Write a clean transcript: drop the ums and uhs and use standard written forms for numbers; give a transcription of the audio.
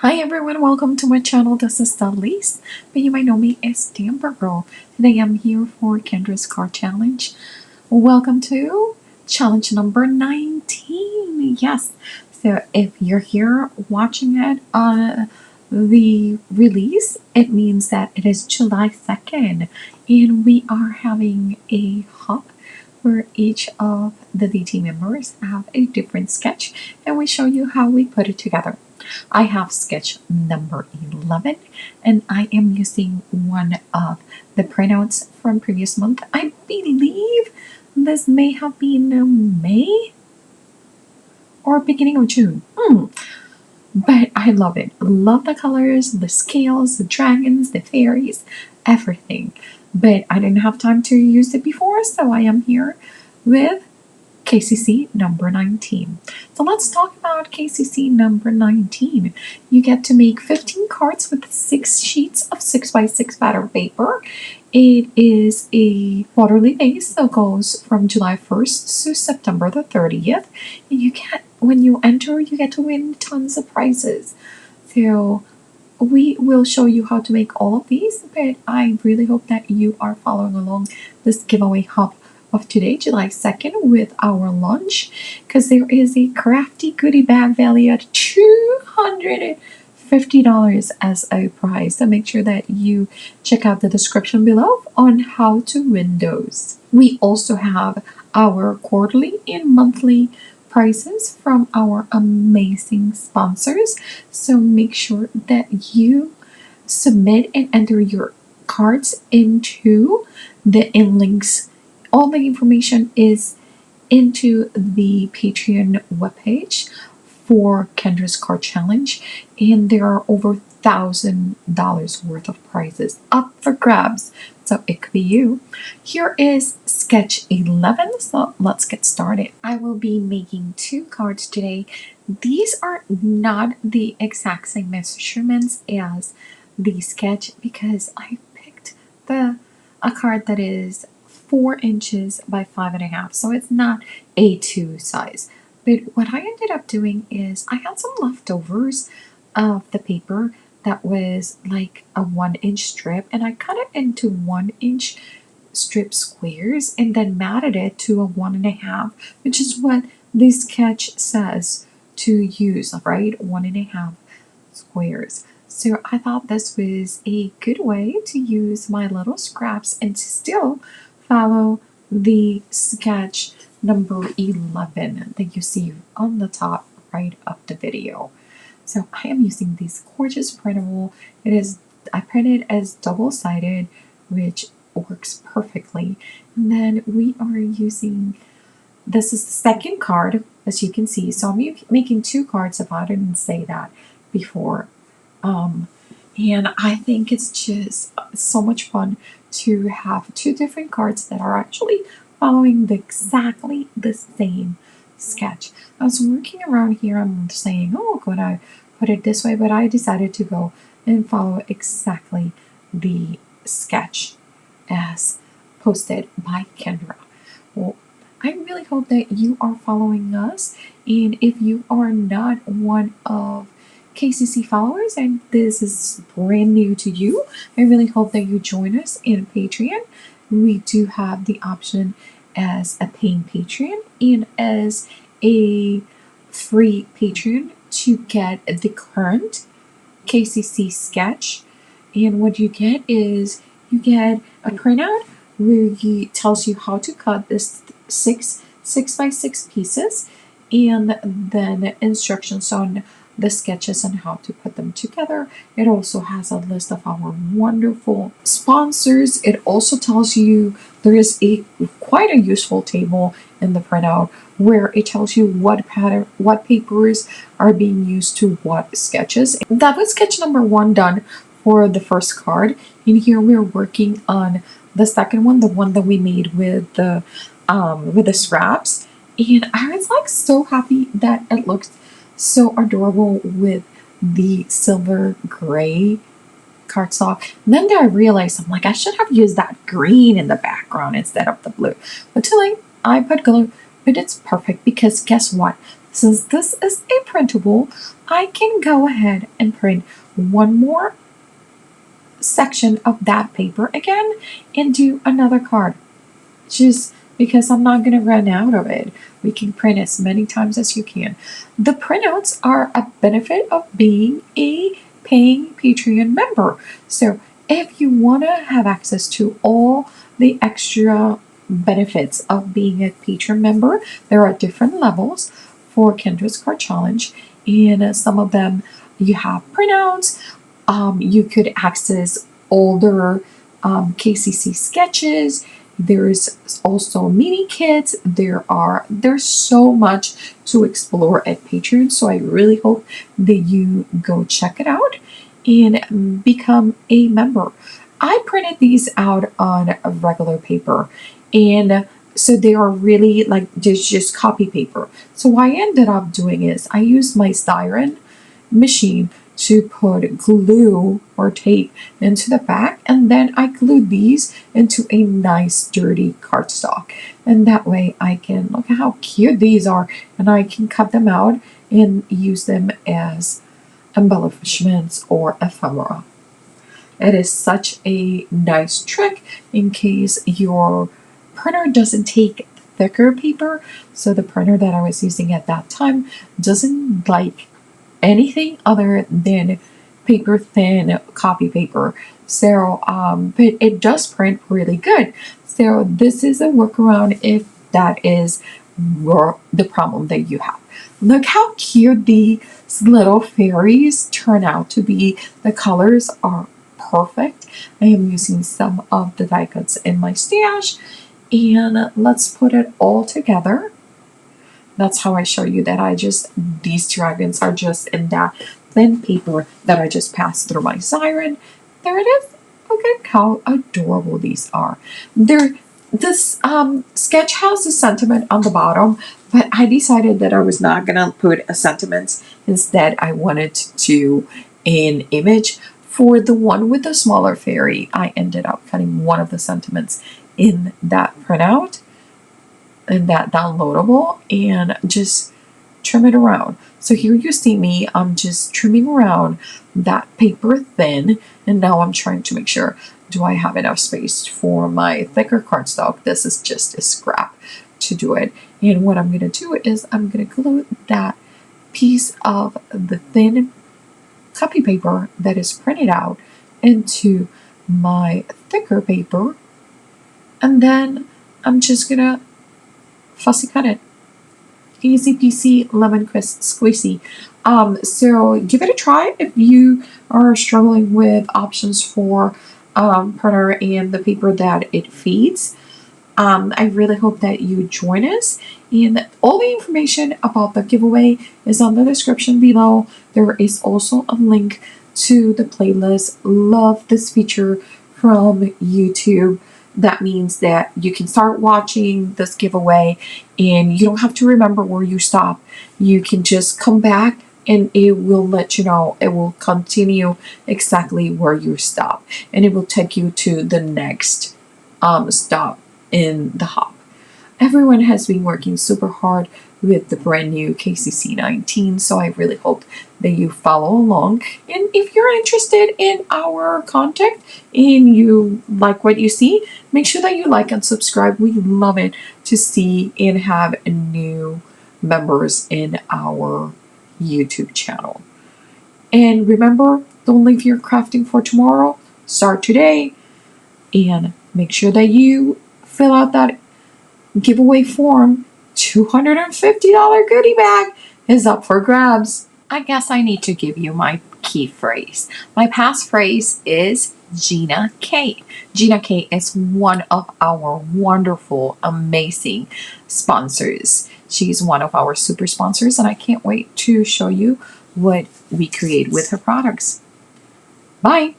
Hi everyone, welcome to my channel. This is Elise, but you might know me as Damper Girl. Today I'm here for Kendra's card challenge. Welcome to challenge number 19. Yes, so if you're here watching it on the release, it means that it is July 2nd, and we are having a hop where each of the DT members have a different sketch, and we show you how we put it together. I have sketch number 11, and I am using one of the printouts from previous month. I believe this may have been May or beginning of June. But I love it. Love the colors, the scales, the dragons, the fairies, everything. But I didn't have time to use it before, so I am here with KCC number 19. So let's talk about KCC number 19. You get to make 15 cards with 6 sheets of 6x6 pattern paper. It is a quarterly base, so it goes from July 1st to September the 30th. And when you enter, you get to win tons of prizes. So we will show you how to make all of these, but I really hope that you are following along this giveaway hop of today, July 2nd, with our lunch, because there is a crafty goodie bag valued at $250 as a prize. So make sure that you check out the description below on how to win those. We also have our quarterly and monthly prizes from our amazing sponsors. So make sure that you submit and enter your cards into the InLinkz. All the information is into the Patreon webpage for Kendra's Card Challenge, and there are over $1,000 worth of prizes up for grabs. So it could be you. Here is sketch 11, so let's get started. I will be making 2 cards today. These are not the exact same measurements as the sketch because I picked a card that is 4 inches by 5.5, so it's not A2 size. But what I ended up doing is I had some leftovers of the paper that was like a 1-inch strip, and I cut it into 1-inch strip squares and then matted it to a 1.5, which is what this sketch says to use, right? 1.5 squares. So I thought this was a good way to use my little scraps and to still follow the sketch number 11 that you see on the top right of the video. So I am using this gorgeous printable. I printed as double-sided, which works perfectly. And then we are using, this is the second card, as you can see. So I'm making 2 cards if I didn't say that before. And I think it's just so much fun to have 2 different cards that are actually following exactly the same sketch. I was working around here, I'm saying, oh, could I put it this way? But I decided to go and follow exactly the sketch as posted by Kendra. Well, I really hope that you are following us, and if you are not one of KCC followers and this is brand new to you, I really hope that you join us in Patreon. We do have the option as a paying patron and as a free patron to get the current KCC sketch. And what you get is you get a printout where it tells you how to cut this 6x6 pieces, and then instructions on the sketches and how to put them together. It also has a list of our wonderful sponsors. It also tells you there is quite a useful table in the printout where it tells you what papers are being used to what sketches. That was sketch number 1 done for the first card. And here we're working on the second one, the one that we made with the scraps. And I was like so happy that it looked so adorable with the silver gray cardstock. And then I realized, I'm like, I should have used that green in the background instead of the blue. But too late, I put glue, but it's perfect because guess what? since this is a printable, I can go ahead and print one more section of that paper again and do another card. Just because I'm not going to run out of it. We can print as many times as you can. The printouts are a benefit of being a paying Patreon member. So if you want to have access to all the extra benefits of being a Patreon member, there are different levels for Kendra's Card Challenge. And some of them you have printouts. You could access older KCC sketches. There's also mini kits. There's so much to explore at Patreon. So I really hope that you go check it out and become a member. I printed these out on a regular paper, and so they are really like there's just copy paper. So what I ended up doing is I used my Styron machine to put glue or tape into the back, and then I glued these into a nice sturdy cardstock, and that way I can look at how cute these are, and I can cut them out and use them as embellishments or ephemera. It is such a nice trick in case your printer doesn't take thicker paper. So the printer that I was using at that time doesn't like anything other than paper thin copy paper. So, but it does print really good. So this is a workaround if that is the problem that you have. Look how cute these little fairies turn out to be. The colors are perfect. I am using some of the die cuts in my stash, and let's put it all together. That's how I show you that these dragons are just in that thin paper that I just passed through my siren. There it is. Look at how adorable these are. This sketch has a sentiment on the bottom, but I decided that I was not going to put a sentiment. Instead, I wanted to do an image. For the one with the smaller fairy, I ended up cutting one of the sentiments in that printout, in that downloadable, and just trim it around. So here you see me, I'm just trimming around that paper thin, and now I'm trying to make sure, do I have enough space for my thicker cardstock? This is just a scrap to do it. And what I'm going to do is I'm going to glue that piece of the thin copy paper that is printed out into my thicker paper, and then I'm just going to fussy cut it. Easy peasy, lemon crisp squeezy. So give it a try if you are struggling with options for printer and the paper that it feeds. I really hope that you join us, and all the information about the giveaway is on the description below. There is also a link to the playlist. Love this feature from YouTube. That means that you can start watching this giveaway and you don't have to remember where you stop. You can just come back and it will let you know. It will continue exactly where you stop, and it will take you to the next stop in the hop. Everyone has been working super hard with the brand new KCC 19, so I really hope that you follow along. And if you're interested in our content and you like what you see, make sure that you like and subscribe. We love it to see and have new members in our YouTube channel. And remember, don't leave your crafting for tomorrow. Start today, and make sure that you fill out that giveaway form. $250 goodie bag is up for grabs. I guess I need to give you my key phrase. My passphrase is Gina K. Gina K is one of our wonderful, amazing sponsors. She's one of our super sponsors, and I can't wait to show you what we create with her products. Bye.